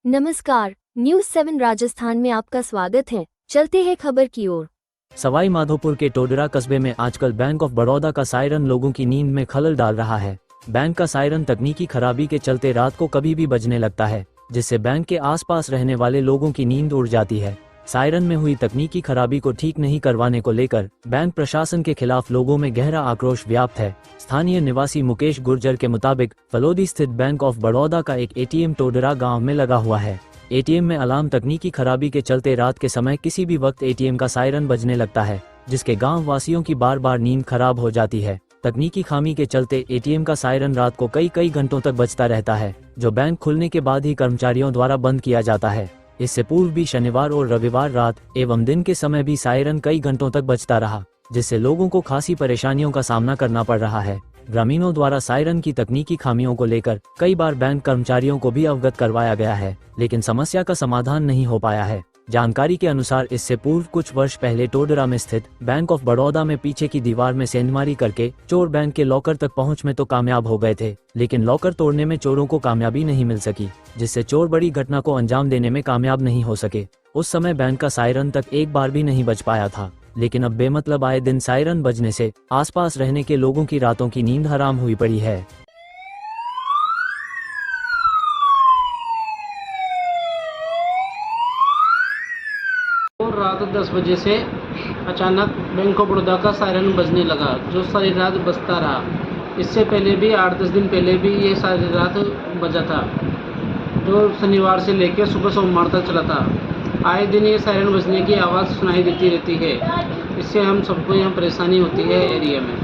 नमस्कार, न्यूज़ 7 राजस्थान में आपका स्वागत है। चलते हैं खबर की ओर। सवाई माधोपुर के टोडरा कस्बे में आजकल बैंक ऑफ बड़ौदा का सायरन लोगों की नींद में खलल डाल रहा है। बैंक का सायरन तकनीकी खराबी के चलते रात को कभी भी बजने लगता है, जिससे बैंक के आसपास रहने वाले लोगों की नींद उड़ जाती है। सायरन में हुई तकनीकी खराबी को ठीक नहीं करवाने को लेकर बैंक प्रशासन के खिलाफ लोगों में गहरा आक्रोश व्याप्त है। स्थानीय निवासी मुकेश गुर्जर के मुताबिक फलोदी स्थित बैंक ऑफ बड़ौदा का एक एटीएम टोडरा गांव में लगा हुआ है। एटीएम में अलार्म तकनीकी खराबी के चलते रात के समय किसी भी वक्त एटीएम का सायरन बजने लगता है, जिसके गांव वासियों की बार बार नींद खराब हो जाती है। तकनीकी खामी के चलते एटीएम का सायरन रात को कई घंटों तक बजता रहता है, जो बैंक खुलने के बाद ही कर्मचारियों द्वारा बंद किया जाता है। इससे पूर्व भी शनिवार और रविवार रात एवं दिन के समय भी सायरन कई घंटों तक बजता रहा, जिससे लोगों को खासी परेशानियों का सामना करना पड़ रहा है। ग्रामीणों द्वारा सायरन की तकनीकी खामियों को लेकर कई बार बैंक कर्मचारियों को भी अवगत करवाया गया है, लेकिन समस्या का समाधान नहीं हो पाया है। जानकारी के अनुसार इससे पूर्व कुछ वर्ष पहले टोडरा में स्थित बैंक ऑफ बड़ौदा में पीछे की दीवार में सेंधमारी करके चोर बैंक के लॉकर तक पहुंच में तो कामयाब हो गए थे, लेकिन लॉकर तोड़ने में चोरों को कामयाबी नहीं मिल सकी, जिससे चोर बड़ी घटना को अंजाम देने में कामयाब नहीं हो सके। उस समय बैंक का सायरन तक एक बार भी नहीं बज पाया था, लेकिन अब बेमतलब आए दिन सायरन बजने से आसपास रहने के लोगों की रातों की नींद हराम हुई पड़ी है। और रात 10 बजे से अचानक बैंक ऑफ बड़ौदा का सायरन बजने लगा, जो सारी रात बजता रहा। इससे पहले भी 8-10 दिन पहले भी ये सारी रात बजा था, जो शनिवार से लेकर सुबह सोमवार तक चला था। आए दिन ये सायरन बजने की आवाज़ सुनाई देती रहती है। इससे हम सबको यहाँ परेशानी होती है एरिया में।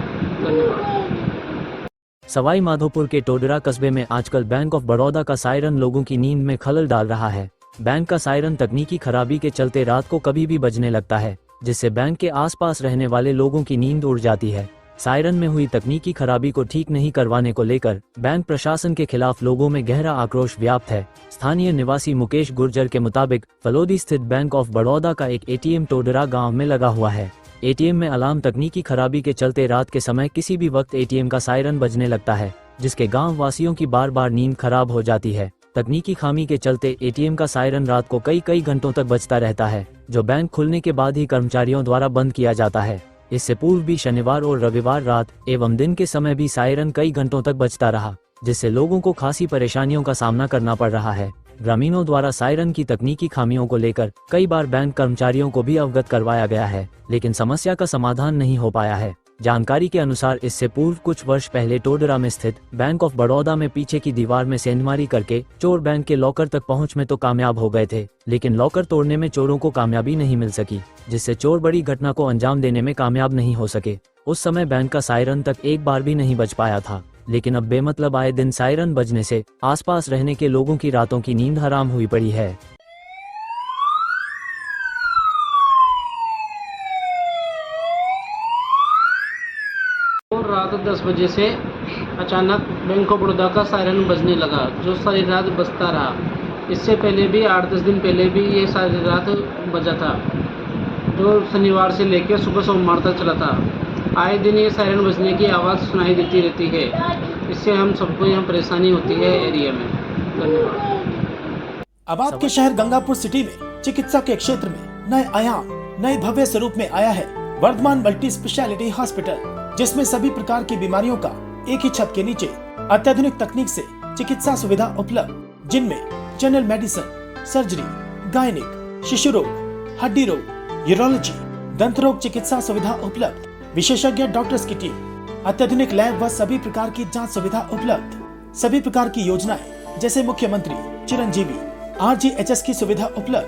धन्यवाद। सवाई माधोपुर के टोडरा कस्बे में आजकल बैंक ऑफ बड़ौदा का सायरन लोगों की नींद में खलल डाल रहा है। बैंक का सायरन तकनीकी खराबी के चलते रात को कभी भी बजने लगता है, जिससे बैंक के आसपास रहने वाले लोगों की नींद उड़ जाती है। सायरन में हुई तकनीकी खराबी को ठीक नहीं करवाने को लेकर बैंक प्रशासन के खिलाफ लोगों में गहरा आक्रोश व्याप्त है। स्थानीय निवासी मुकेश गुर्जर के मुताबिक फलोदी स्थित बैंक ऑफ बड़ौदा का एक एटीएम टोडरा गांव में लगा हुआ है। एटीएम में अलार्म तकनीकी खराबी के चलते रात के समय किसी भी वक्त एटीएम का सायरन बजने लगता है, जिसके गांव वासियों की बार बार नींद खराब हो जाती है। तकनीकी खामी के चलते एटीएम का सायरन रात को कई घंटों तक बजता रहता है, जो बैंक खुलने के बाद ही कर्मचारियों द्वारा बंद किया जाता है। इससे पूर्व भी शनिवार और रविवार रात एवं दिन के समय भी सायरन कई घंटों तक बजता रहा, जिससे लोगों को खासी परेशानियों का सामना करना पड़ रहा है। ग्रामीणों द्वारा सायरन की तकनीकी खामियों को लेकर कई बार बैंक कर्मचारियों को भी अवगत करवाया गया है, लेकिन समस्या का समाधान नहीं हो पाया है। जानकारी के अनुसार इससे पूर्व कुछ वर्ष पहले टोडरा में स्थित बैंक ऑफ बड़ौदा में पीछे की दीवार में सेंधमारी करके चोर बैंक के लॉकर तक पहुंच में तो कामयाब हो गए थे, लेकिन लॉकर तोड़ने में चोरों को कामयाबी नहीं मिल सकी, जिससे चोर बड़ी घटना को अंजाम देने में कामयाब नहीं हो सके। उस समय बैंक का सायरन तक एक बार भी नहीं बज पाया था, लेकिन अब बेमतलब आए दिन सायरन बजने से आसपास रहने के लोगों की रातों की नींद हराम हुई पड़ी है। और रात 10 बजे से अचानक बैंक ऑफ बड़ौदा का सायरन बजने लगा, जो सारी रात बजता रहा। इससे पहले भी 8-10 दिन पहले भी ये सारी रात बजा था, जो शनिवार से लेकर सुबह सोमवार तक चला था। आए दिन ये सायरन बजने की आवाज़ सुनाई देती रहती है। इससे हम सबको यहाँ परेशानी होती है एरिया में। धन्यवाद। अब आपके शहर गंगापुर सिटी में चिकित्सा के क्षेत्र में नए आयाम, नए भव्य स्वरूप में आया है वर्धमान मल्टी स्पेशलिटी हॉस्पिटल, जिसमें सभी प्रकार की बीमारियों का एक ही छत के नीचे अत्याधुनिक तकनीक से चिकित्सा सुविधा उपलब्ध, जिनमें जनरल मेडिसिन, सर्जरी, गायनिक, शिशु रोग, हड्डी रोग, यूरोलॉजी, दंत रोग चिकित्सा सुविधा उपलब्ध, विशेषज्ञ डॉक्टर्स की टीम, अत्याधुनिक लैब व सभी प्रकार की जांच सुविधा उपलब्ध। सभी प्रकार की योजनाएं जैसे मुख्यमंत्री चिरंजीवी RGHS की सुविधा उपलब्ध।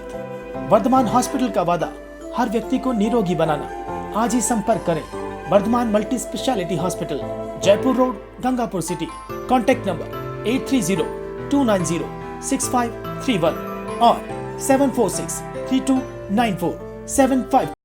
वर्धमान हॉस्पिटल का वादा हर व्यक्ति को निरोगी बनाना। आज ही संपर्क करें Vardhaman multi speciality hospital, Jaipur road, Gangapur city. Contact number 8302906531 और 746329475।